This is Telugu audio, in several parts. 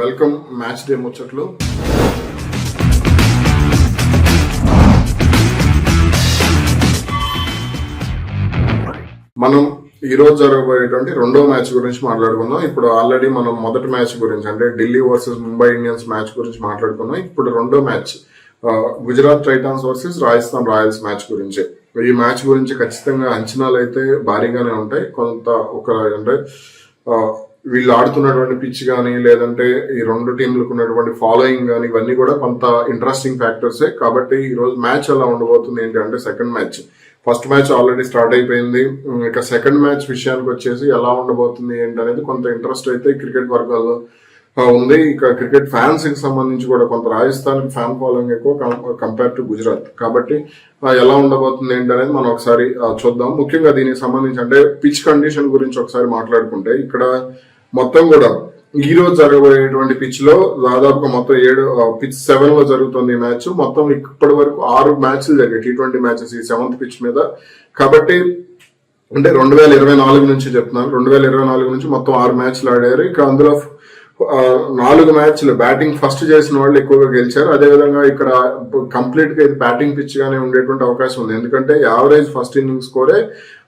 వెల్కమ్ మ్యాచ్ డే ముచ్చట్లు. మనం ఈ రోజు జరగబోయేటువంటి రెండో మ్యాచ్ గురించి మాట్లాడుకుందాం. ఇప్పుడు ఆల్రెడీ మనం మొదటి మ్యాచ్ గురించి అంటే Delhi versus Mumbai Indians match గురించి మాట్లాడుకున్నాం. ఇప్పుడు రెండో match Gujarat Titans versus Rajasthan Royals match గురించి. ఈ మ్యాచ్ గురించి ఖచ్చితంగా అంచనాలు అయితే భారీగానే ఉంటాయి. కొంత అంటే వీళ్ళు ఆడుతున్నటువంటి పిచ్ కానీ లేదంటే ఈ రెండు టీంలకు ఉన్నటువంటి ఫాలోయింగ్ కానీ ఇవన్నీ కూడా కొంత ఇంట్రెస్టింగ్ ఫ్యాక్టర్సే. కాబట్టి ఈ రోజు మ్యాచ్ ఎలా ఉండబోతుంది ఏంటి అంటే second match, first match already start అయిపోయింది. ఇక సెకండ్ మ్యాచ్ విషయానికి వచ్చేసి ఎలా ఉండబోతుంది ఏంటి అనేది కొంత ఇంట్రెస్ట్ అయితే క్రికెట్ వర్గాల్లో ఉంది. ఇక క్రికెట్ ఫ్యాన్స్ కి సంబంధించి కూడా కొంత రాజస్థాన్ ఫ్యాన్ ఫాలోయింగ్ ఎక్కువ కంపేర్ టు గుజరాత్. కాబట్టి ఎలా ఉండబోతుంది ఏంటి అనేది మనం ఒకసారి చూద్దాం. ముఖ్యంగా దీనికి సంబంధించి అంటే పిచ్ కండిషన్ గురించి ఒకసారి మాట్లాడుకుంటే ఇక్కడ మొత్తం కూడా ఈ రోజు జరగబోయేటువంటి పిచ్ లో దాదాపుగా మొత్తం 7 లో జరుగుతుంది మ్యాచ్. మొత్తం ఇప్పటి వరకు 6 మ్యాచ్లు జరిగాయి T20 మ్యాచెస్ ఈ 7th పిచ్ మీద. కాబట్టి అంటే 2024 నుంచి చెప్తున్నాను, 2024 నుంచి మొత్తం 6 మ్యాచ్లు ఆడారు. ఇక అందులో 4 మ్యాచ్లు బ్యాటింగ్ ఫస్ట్ చేసిన వాళ్ళు ఎక్కువగా గెలిచారు. అదేవిధంగా ఇక్కడ కంప్లీట్ గా ఇది బ్యాటింగ్ పిచ్ గానే ఉండేటువంటి అవకాశం ఉంది. ఎందుకంటే యావరేజ్ ఫస్ట్ ఇన్నింగ్ స్కోరే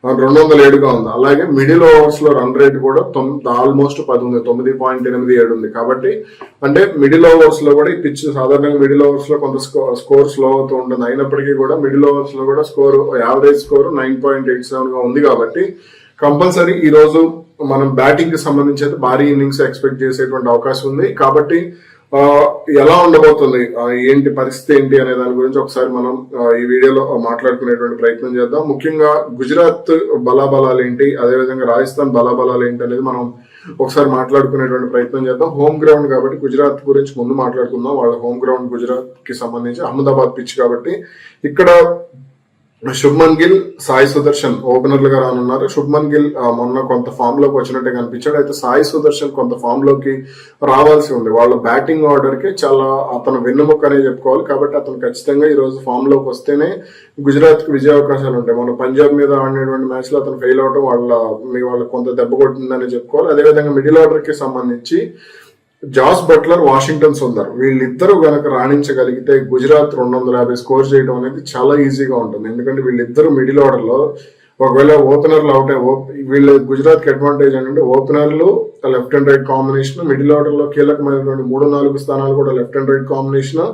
207గా ఉంది. అలాగే మిడిల్ ఓవర్స్ లో రన్ రేట్ కూడా ఆల్మోస్ట్ 10 ఉంది, 9.87 ఉంది. కాబట్టి అంటే మిడిల్ ఓవర్స్ లో కూడా ఈ పిచ్ సాధారణంగా మిడిల్ ఓవర్స్ లో కొంత స్కోర్ స్లో అవుతూ ఉంటుంది. అయినప్పటికీ కూడా మిడిల్ ఓవర్స్ లో కూడా స్కోర్ యావరేజ్ స్కోర్ 9.87 గా ఉంది. కాబట్టి కంపల్సరీ ఈ రోజు మనం బ్యాటింగ్ కి సంబంధించి అయితే భారీ ఇన్నింగ్స్ ఎక్స్పెక్ట్ చేసేటువంటి అవకాశం ఉంది. కాబట్టి ఎలా ఉండబోతుంది ఏంటి పరిస్థితి ఏంటి అనే దాని గురించి ఒకసారి మనం ఈ వీడియోలో మాట్లాడుకునేటువంటి ప్రయత్నం చేద్దాం. ముఖ్యంగా గుజరాత్ బలాబలాలు ఏంటి, అదేవిధంగా రాజస్థాన్ బలాబలాలు ఏంటి అనేది మనం ఒకసారి మాట్లాడుకునేటువంటి ప్రయత్నం చేద్దాం. హోమ్ గ్రౌండ్ కాబట్టి గుజరాత్ గురించి ముందు మాట్లాడుకుందాం. వాళ్ళ హోమ్ గ్రౌండ్ గుజరాత్ కి సంబంధించి అహ్మదాబాద్ పిచ్ కాబట్టి ఇక్కడ శుభ్మన్ గిల్, సాయి సుదర్శన్ ఓపెనర్లుగా రానున్నారు. శుభ్మన్ గిల్ మొన్న కొంత ఫామ్ లోకి వచ్చినట్టే కనిపించాడు. అయితే సాయి సుదర్శన్ కొంత ఫామ్ లోకి రావాల్సి ఉంది. వాళ్ళ బ్యాటింగ్ ఆర్డర్ కి చాలా అతను వెన్నుముక్క అనే చెప్పుకోవాలి. కాబట్టి అతను ఖచ్చితంగా ఈ రోజు ఫామ్ లోకి వస్తేనే గుజరాత్ కి విజయ అవకాశాలు ఉంటాయి. మన పంజాబ్ మీద ఆడినటువంటి మ్యాచ్ లో అతను ఫెయిల్ అవడం వాళ్ళ కొంత దెబ్బ కొట్టిందని చెప్పుకోవాలి. అదేవిధంగా మిడిల్ ఆర్డర్ కి సంబంధించి జాస్ బట్లర్, వాషింగ్టన్ సుందర్ వీళ్ళిద్దరూ గనక రాణించగలిగితే గుజరాత్ 250 స్కోర్ చేయడం అనేది చాలా ఈజీగా ఉంటుంది. ఎందుకంటే వీళ్ళిద్దరూ మిడిల్ ఆర్డర్ లో ఒకవేళ ఓపెనర్లు అవుట్ వీళ్ళ గుజరాత్ కి అడ్వాంటేజ్ ఏంటంటే ఓపెనర్లు left and right combination, middle order లో కీలకమైనటువంటి 3-4 స్థానాలు కూడా లెఫ్ట్ అండ్ రైట్ కాంబినేషన్.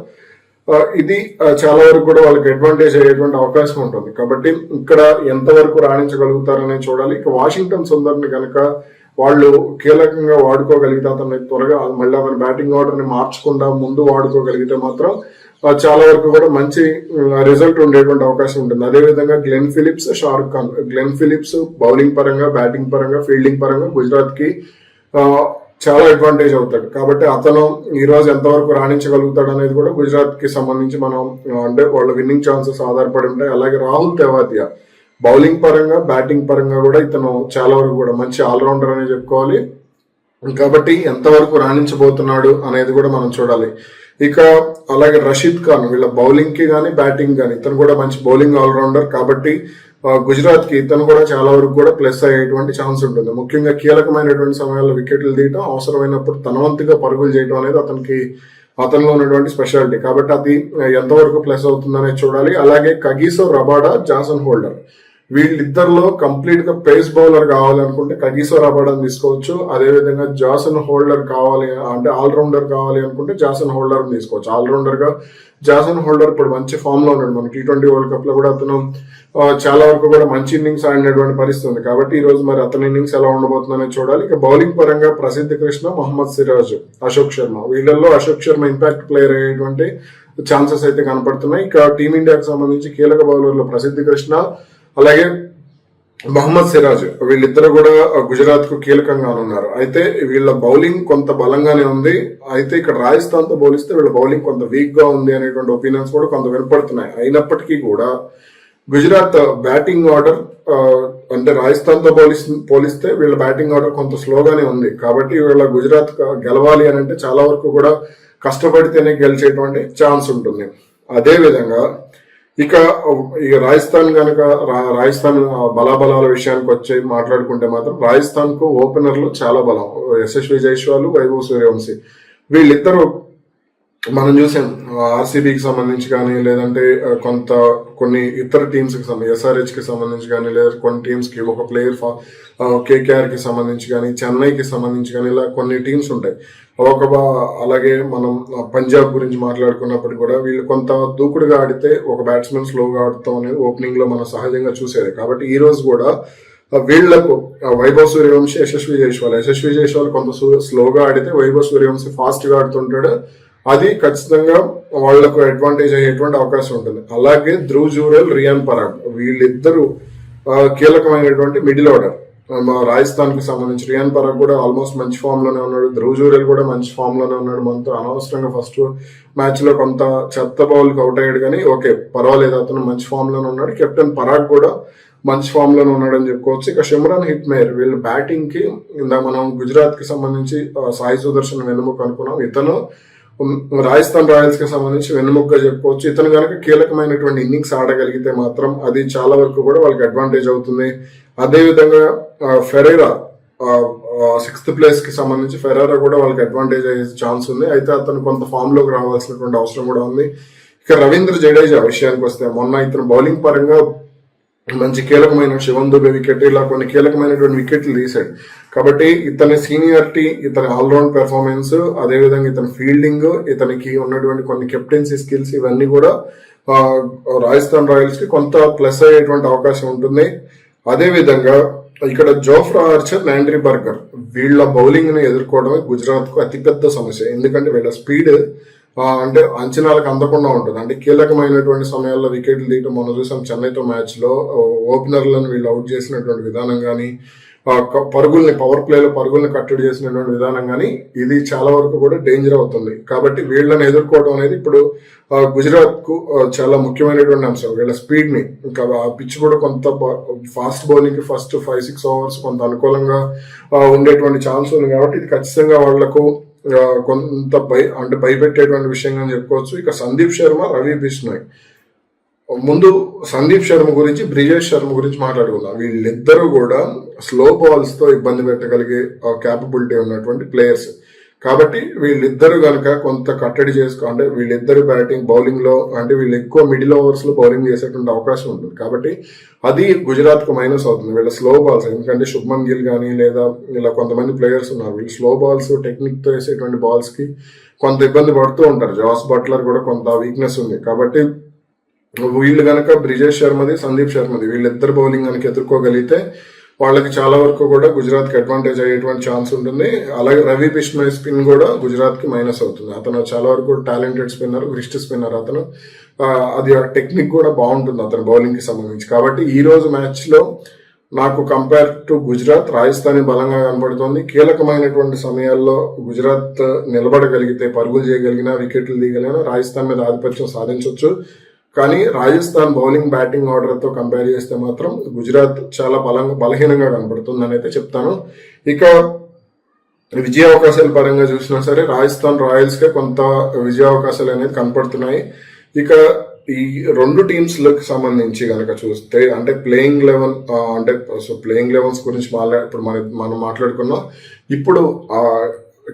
ఇది చాలా వరకు కూడా వాళ్ళకి అడ్వాంటేజ్ అయ్యేటువంటి అవకాశం ఉంటుంది. కాబట్టి ఇక్కడ ఎంతవరకు రాణించగలుగుతారనే చూడాలి. ఇక వాషింగ్టన్ సుందర్ ని కనుక వాళ్ళు కీలకంగా వాడుకోగలిగితే అతన్ని త్వరగా మళ్ళీ అతని బ్యాటింగ్ ఆర్డర్ ని మార్చకుండా ముందు వాడుకోగలిగితే మాత్రం చాలా వరకు కూడా మంచి రిజల్ట్ ఉండేటువంటి అవకాశం ఉంటుంది. అదేవిధంగా Glenn Phillips, Shahrukh Khan. Glenn Phillips bowling పరంగా, బ్యాటింగ్ పరంగా, ఫీల్డింగ్ పరంగా గుజరాత్ కి చాలా అడ్వాంటేజ్ అవుతాడు. కాబట్టి అతను ఈ రోజు ఎంతవరకు రాణించగలుగుతాడు అనేది కూడా గుజరాత్ కి సంబంధించి మనం అంటే వాళ్ళ విన్నింగ్ ఛాన్సెస్ ఆధారపడి ఉంటాయి. అలాగే రాహుల్ తెవాతియా బౌలింగ్ పరంగా, బ్యాటింగ్ పరంగా కూడా ఇతను చాలా వరకు కూడా మంచి ఆల్రౌండర్ అనే చెప్పుకోవాలి. కాబట్టి ఎంతవరకు రాణించబోతున్నాడు అనేది కూడా మనం చూడాలి. ఇక అలాగే రషీద్ ఖాన్ వీళ్ళ బౌలింగ్ కి కానీ బ్యాటింగ్ కానీ ఇతను కూడా మంచి బౌలింగ్ ఆల్రౌండర్. కాబట్టి గుజరాత్ కి ఇతను కూడా చాలా వరకు కూడా ప్లస్ అయ్యేటువంటి ఛాన్స్ ఉంటుంది. ముఖ్యంగా కీలకమైనటువంటి సమయాల్లో వికెట్లు తీయటం, అవసరమైనప్పుడు తనవంతుగా పరుగులు చేయడం అనేది అతనిలో ఉన్నటువంటి స్పెషాలిటీ. కాబట్టి అది ఎంతవరకు ప్లస్ అవుతుందనేది చూడాలి. అలాగే కగిసో రబాడా, జాసన్ హోల్డర్ వీళ్ళిద్దరిలో కంప్లీట్ గా పేస్ బౌలర్ కావాలనుకుంటే కగిసో రబాడాని తీసుకోవచ్చు. అదేవిధంగా జాసన్ హోల్డర్ కావాలి అంటే ఆల్రౌండర్ కావాలి అనుకుంటే జాసన్ హోల్డర్ తీసుకోవచ్చు. ఆల్రౌండర్ గా జాసన్ హోల్డర్ ఇప్పుడు మంచి ఫామ్ లో ఉన్నాడు. మన T20 వరల్డ్ కప్ లో కూడా అతను చాలా వరకు కూడా మంచి ఇన్నింగ్స్ ఆడినటువంటి పరిస్థితి ఉంది. కాబట్టి ఈ రోజు మరి అతని ఇన్నింగ్స్ ఎలా ఉండబోతుందనేది చూడాలి. ఇక బౌలింగ్ పరంగా ప్రసిద్ధ్ కృష్ణ, మహమ్మద్ సిరాజ్, అశోక్ శర్మ వీళ్ళల్లో అశోక్ శర్మ ఇంపాక్ట్ ప్లేయర్ అయ్యేటువంటి ఛాన్సెస్ అయితే కనపడుతున్నాయి. ఇక టీమిండియాకి సంబంధించి కీలక బౌలర్లు ప్రసిద్ధ్ కృష్ణ అలాగే మహమ్మద్ సిరాజ్ వీళ్ళిద్దరు కూడా గుజరాత్ కు కీలకంగా ఉన్నారు. అయితే వీళ్ళ బౌలింగ్ కొంత బలంగానే ఉంది. అయితే ఇక్కడ రాజస్థాన్ తో పోలిస్తే వీళ్ళ బౌలింగ్ కొంత వీక్ గా ఉంది అనేటువంటి ఒపీనియన్స్ కూడా కొంత వినపడుతున్నాయి. అయినప్పటికీ కూడా గుజరాత్ బ్యాటింగ్ ఆర్డర్ అంటే రాజస్థాన్ తో పోలిస్తే వీళ్ళ బ్యాటింగ్ ఆర్డర్ కొంత స్లోగానే ఉంది. కాబట్టి వీళ్ళ గుజరాత్ గెలవాలి అని అంటే చాలా వరకు కూడా కష్టపడితేనే గెలిచేటువంటి ఛాన్స్ ఉంటుంది. అదే విధంగా ఇక రాజస్థాన్ రాజస్థాన్ బలాబలాల విషయానికి వచ్చి మాట్లాడుకుంటే మాత్రం రాజస్థాన్ కు ఓపెనర్లు చాలా బలం. యశస్వి జైస్వాల్, వైభవ్ సూర్యవంశీ వీళ్ళిద్దరూ మనం చూసాం ఆర్సీబీకి సంబంధించి కానీ, లేదంటే కొన్ని ఇతర టీమ్స్ కి సంబంధించి ఎస్ఆర్హెచ్ కి సంబంధించి కానీ, లేదా కొన్ని టీమ్స్ కి ఒక ప్లేయర్ కేకేఆర్ కి సంబంధించి కానీ, చెన్నైకి సంబంధించి కానీ, ఇలా కొన్ని టీమ్స్ ఉంటాయి. అలాగే మనం పంజాబ్ గురించి మాట్లాడుకున్నప్పుడు కూడా వీళ్ళు కొంత దూకుడుగా ఆడితే ఒక బ్యాట్స్మెన్ స్లోగా ఆడతాం అనేది ఓపెనింగ్ లో మనం సహజంగా చూసేది. కాబట్టి ఈ రోజు కూడా వీళ్లకు వైభవ్ సూర్యవంశీ, యశస్వి జైస్వాల్ కొంత స్లోగా ఆడితే వైభవ్ సూర్యవంశీ ఫాస్ట్ గా ఆడుతుంటాడు. అది ఖచ్చితంగా వాళ్లకు అడ్వాంటేజ్ అయ్యేటువంటి అవకాశం ఉంటుంది. అలాగే ధ్రువ్ జురేల్, రియాన్ పరాగ్ వీళ్ళిద్దరూ కీలకమైనటువంటి మిడిల్ ఆర్డర్. రాజస్థాన్ కి సంబంధించి రియాన్ పరాగ్ కూడా ఆల్మోస్ట్ మంచి ఫామ్ లోనే ఉన్నాడు. ధ్రువ్ జురేల్ కూడా మంచి ఫామ్ లోనే ఉన్నాడు. మనతో అనవసరంగా ఫస్ట్ మ్యాచ్ లో కొంత చెత్త బౌల్ కి అవుట్ అయ్యాడు, కానీ ఓకే పర్వాలేదు, అతను మంచి ఫామ్ లోనే ఉన్నాడు. కెప్టెన్ పరాగ్ కూడా మంచి ఫామ్ లోనే ఉన్నాడని చెప్పుకోవచ్చు. ఇక షిమ్రాన్ హిట్మేర్ వీళ్ళ బ్యాటింగ్ కి మనం గుజరాత్ కి సంబంధించి సాయి సుదర్శన్ వెన్నుముక అనుకున్నాం. ఇతను రాజస్థాన్ రాయల్స్ కి సంబంధించి వెన్నుముకగా చెప్పుకోవచ్చు. ఇతను కనుక కీలకమైనటువంటి ఇన్నింగ్స్ ఆడగలిగితే మాత్రం అది చాలా వరకు కూడా వాళ్ళకి అడ్వాంటేజ్ అవుతుంది. అదేవిధంగా ఫెరైరా 6th ప్లేస్ కి సంబంధించి ఫెరైరా కూడా వాళ్ళకి అడ్వాంటేజ్ అయ్యే ఛాన్స్ ఉంది. అయితే అతను కొంత ఫామ్ లోకి రావాల్సినటువంటి అవసరం కూడా ఉంది. ఇక రవీంద్ర జడేజా విషయానికి వస్తే మొన్న ఇతను బౌలింగ్ పరంగా మంచి కీలకమైన శివం దుబే వికెట్, ఇలా కొన్ని కీలకమైనటువంటి వికెట్లు తీశాడు. కాబట్టి ఇతని సీనియారిటీ, ఇతని ఆల్రౌండ్ పెర్ఫార్మెన్స్, అదేవిధంగా ఇతని ఫీల్డింగ్, ఇతనికి ఉన్నటువంటి కొన్ని కెప్టెన్సీ స్కిల్స్ ఇవన్నీ కూడా రాజస్థాన్ రాయల్స్ కి కొంత ప్లస్ అయ్యేటువంటి అవకాశం ఉంటుంది. అదేవిధంగా ఇక్కడ జోఫ్రా ఆర్చర్, ల్యాండ్రీ బర్గర్ వీళ్ళ బౌలింగ్ ని ఎదుర్కోవడమే గుజరాత్ కు అతిపెద్ద సమస్య. ఎందుకంటే వీళ్ళ స్పీడ్ అంటే అంచనాలకు అందకుండా ఉంటుంది. అంటే కీలకమైనటువంటి సమయాల్లో వికెట్లు తీయటం మనం చూసాం. చెన్నైతో మ్యాచ్ లో ఓపెనర్లను వీళ్ళు అవుట్ చేసినటువంటి విధానం కానీ, పవర్ ప్లేలో పరుగుల్ని కట్టడి చేసినటువంటి విధానం కానీ, ఇది చాలా వరకు కూడా డేంజర్ అవుతుంది. కాబట్టి వీళ్ళని ఎదుర్కోవడం అనేది ఇప్పుడు గుజరాత్ కు చాలా ముఖ్యమైనటువంటి అంశం. వీళ్ళ స్పీడ్ ని, ఇంకా పిచ్ కూడా కొంత ఫాస్ట్ బౌలింగ్ కి ఫస్ట్ 5-6 ఓవర్స్ కొంత అనుకూలంగా ఉండేటువంటి ఛాన్స్ ఉంది. కాబట్టి ఇది ఖచ్చితంగా వాళ్లకు కొంత భయపెట్టేటువంటి విషయంగా చెప్పుకోవచ్చు. ఇక సందీప్ శర్మ, రవి బిష్ణోయ్. ముందు సందీప్ శర్మ గురించి, బ్రిజేష్ శర్మ గురించి మాట్లాడుకుందాం. వీళ్ళిద్దరూ కూడా స్లో బాల్స్ తో ఇబ్బంది పెట్టగలిగే క్యాపబిలిటీ ఉన్నటువంటి ప్లేయర్స్. కాబట్టి వీళ్ళిద్దరు కనుక కొంత కట్టడి అంటే వీళ్ళిద్దరు బ్యాటింగ్ బౌలింగ్ లో అంటే వీళ్ళు ఎక్కువ మిడిల్ ఓవర్స్ లో బౌలింగ్ చేసేటువంటి అవకాశం ఉంటుంది. కాబట్టి అది గుజరాత్ కు మైనస్ అవుతుంది వీళ్ళ స్లో బాల్స్. ఎందుకంటే శుభ్మన్ గిల్ కానీ, లేదా ఇలా కొంతమంది ప్లేయర్స్ ఉన్నారు, వీళ్ళు స్లో బాల్స్ టెక్నిక్ తో వేసేటువంటి బాల్స్ కి కొంత ఇబ్బంది పడుతూ ఉంటారు. జాస్ బట్లర్ కూడా కొంత వీక్నెస్ ఉంది. కాబట్టి వీళ్ళు కనుక బ్రిజేష్ శర్మది, సందీప్ శర్మది వీళ్ళిద్దరు బౌలింగ్ కనుక ఎదుర్కోగలిగితే వాళ్ళకి చాలా వరకు కూడా గుజరాత్ కి అడ్వాంటేజ్ అయ్యేటువంటి ఛాన్స్ ఉంటుంది. అలాగే రవి బిష్ణోయ్ స్పిన్ కూడా గుజరాత్ కి మైనస్ అవుతుంది. అతను చాలా వరకు టాలెంటెడ్ స్పిన్నర్, రిస్ట్ స్పిన్నర్ అతను. అది టెక్నిక్ కూడా బాగుంటుంది అతను బౌలింగ్ కి సంబంధించి. కాబట్టి ఈ రోజు మ్యాచ్ లో నాకు కంపేర్ టు గుజరాత్ రాజస్థాన్ బలంగా కనబడుతోంది. కీలకమైనటువంటి సమయాల్లో గుజరాత్ నిలబడగలిగితే, పరుగులు చేయగలిగినా, వికెట్లు తీయగలిగినా రాజస్థాన్ మీద ఆధిపత్యం సాధించవచ్చు. కానీ రాజస్థాన్ బౌలింగ్ బ్యాటింగ్ ఆర్డర్ తో కంపేర్ చేస్తే మాత్రం గుజరాత్ చాలా బలహీనంగా కనబడుతుంది అని అయితే చెప్తాను. ఇక విజయావకాశాల పరంగా చూసినా సరే రాజస్థాన్ రాయల్స్ కే కొంత విజయావకాశాలు అనేది కనపడుతున్నాయి. ఇక ఈ రెండు టీమ్స్ లకు సంబంధించి కనుక చూస్తే అంటే ప్లేయింగ్ 11 అంటే ప్లేయింగ్ 11s గురించి ఇప్పుడు మనం మాట్లాడుకున్నాం. ఇప్పుడు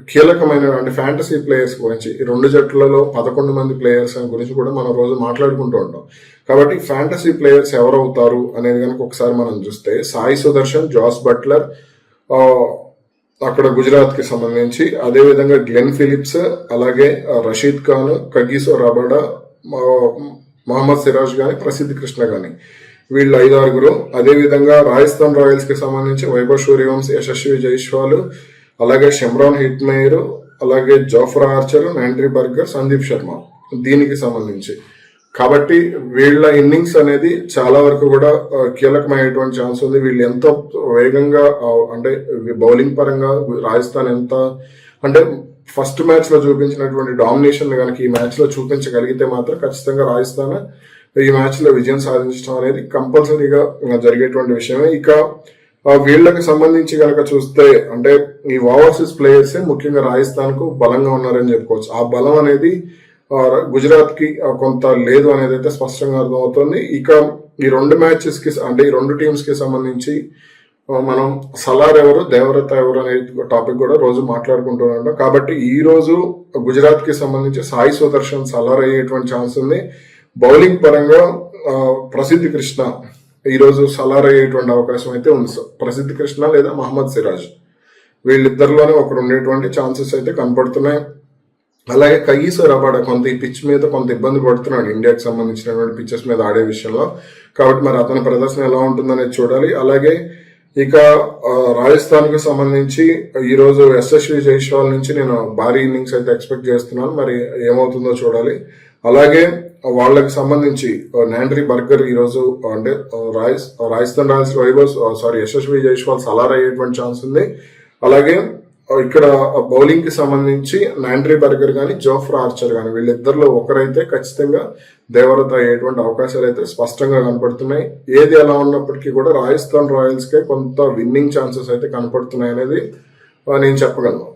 కీలకమైన అంటే ఫ్యాంటసీ ప్లేయర్స్ గురించి ఈ రెండు జట్లలో 11 మంది ప్లేయర్స్ గురించి కూడా మనం రోజు మాట్లాడుకుంటూ ఉంటాం. కాబట్టి ఫ్యాంటసీ ప్లేయర్స్ ఎవరవుతారు అనేది కనుక ఒకసారి మనం చూస్తే సాయి సుదర్శన్, జాస్ బట్లర్ అక్కడ గుజరాత్ కి సంబంధించి, అదేవిధంగా గ్లెన్ ఫిలిప్స్, అలాగే రషీద్ ఖాన్, కగిసో రబాడా, మహమ్మద్ సిరాజ్ గాని, ప్రసిద్ధ్ కృష్ణ గాని వీళ్ళు 5-6. అదేవిధంగా రాజస్థాన్ రాయల్స్ కి సంబంధించి వైభవ్ సూర్యవంశీ, యశస్వి జైస్వాల్, అలాగే షిమ్రాన్ హిట్మేర్, అలాగే Jofra Archer, laundry burger, Sandeep Sharma దీనికి సంబంధించి. కాబట్టి వీళ్ళ ఇన్నింగ్స్ అనేది చాలా వరకు కూడా కీలకమైనటువంటి ఛాన్స్ ఉంది. వీళ్ళు ఎంతో వేగంగా అంటే బౌలింగ్ పరంగా రాజస్థాన్ ఎంత అంటే ఫస్ట్ మ్యాచ్ లో చూపించినటువంటి డామినేషన్ కనుక ఈ మ్యాచ్ లో చూపించగలిగితే మాత్రం ఖచ్చితంగా రాజస్థాన్ ఈ మ్యాచ్ లో విజయం సాధించడం అనేది కంపల్సరీగా జరిగేటువంటి విషయమే. ఇక వీళ్ళకి సంబంధించి కనుక చూస్తే అంటే ఈ ఓవర్సీస్ ప్లేయర్సే ముఖ్యంగా రాజస్థాన్ కు బలంగా ఉన్నారని చెప్పుకోవచ్చు. ఆ బలం అనేది గుజరాత్ కి కొంత లేదు అనేది అయితే స్పష్టంగా అర్థమవుతుంది. ఇక ఈ రెండు మ్యాచెస్ కి అంటే ఈ రెండు టీమ్స్ కి సంబంధించి మనం సలార్ ఎవరు, దేవరత ఎవరు అనే టాపిక్ కూడా రోజు మాట్లాడుకుంటున్నాం. కాబట్టి ఈ రోజు గుజరాత్ కి సంబంధించి సాయి సుదర్శన్ సలార్ అయ్యేటువంటి ఛాన్స్ ఉంది. బౌలింగ్ పరంగా ప్రసిద్ధ్ కృష్ణ ఈ రోజు సలార్ అయ్యేటువంటి అవకాశం అయితే ఉంది. ప్రసిద్ధ్ కృష్ణ లేదా మహమ్మద్ సిరాజ్ వీళ్ళిద్దరిలోనే ఒకరు ఉండేటువంటి ఛాన్సెస్ అయితే కనపడుతున్నాయి. అలాగే కయీస్ రబాడా కొంత ఈ పిచ్ మీద కొంత ఇబ్బంది పడుతున్నాడు ఇండియాకి సంబంధించినటువంటి పిచ్చెస్ మీద ఆడే విషయంలో. కాబట్టి మరి అతని ప్రదర్శన ఎలా ఉంటుందనేది చూడాలి. అలాగే ఇక రాజస్థాన్ కి సంబంధించి ఈ రోజు యశస్వి జైస్వాల్ నుంచి నేను భారీ ఇన్నింగ్స్ అయితే ఎక్స్పెక్ట్ చేస్తున్నాను. మరి ఏమవుతుందో చూడాలి. అలాగే వాళ్ళకి సంబంధించి నాండ్రీ బర్గర్ ఈ రోజు అంటే రాజస్థాన్ రాయల్స్ యశస్వి జైస్వాల్ సలార్ అయ్యేటువంటి ఛాన్స్ ఉంది. అలాగే ఇక్కడ బౌలింగ్ కి సంబంధించి నాండ్రీ బర్గర్ కానీ జోఫ్రా ఆర్చర్ కానీ వీళ్ళిద్దరిలో ఒకరైతే ఖచ్చితంగా దేవరత అయ్యేటువంటి అవకాశాలు అయితే స్పష్టంగా కనపడుతున్నాయి. ఏది ఎలా ఉన్నప్పటికీ కూడా రాజస్థాన్ రాయల్స్ కే కొంత విన్నింగ్ ఛాన్సెస్ అయితే కనపడుతున్నాయి అనేది నేను చెప్పగలను.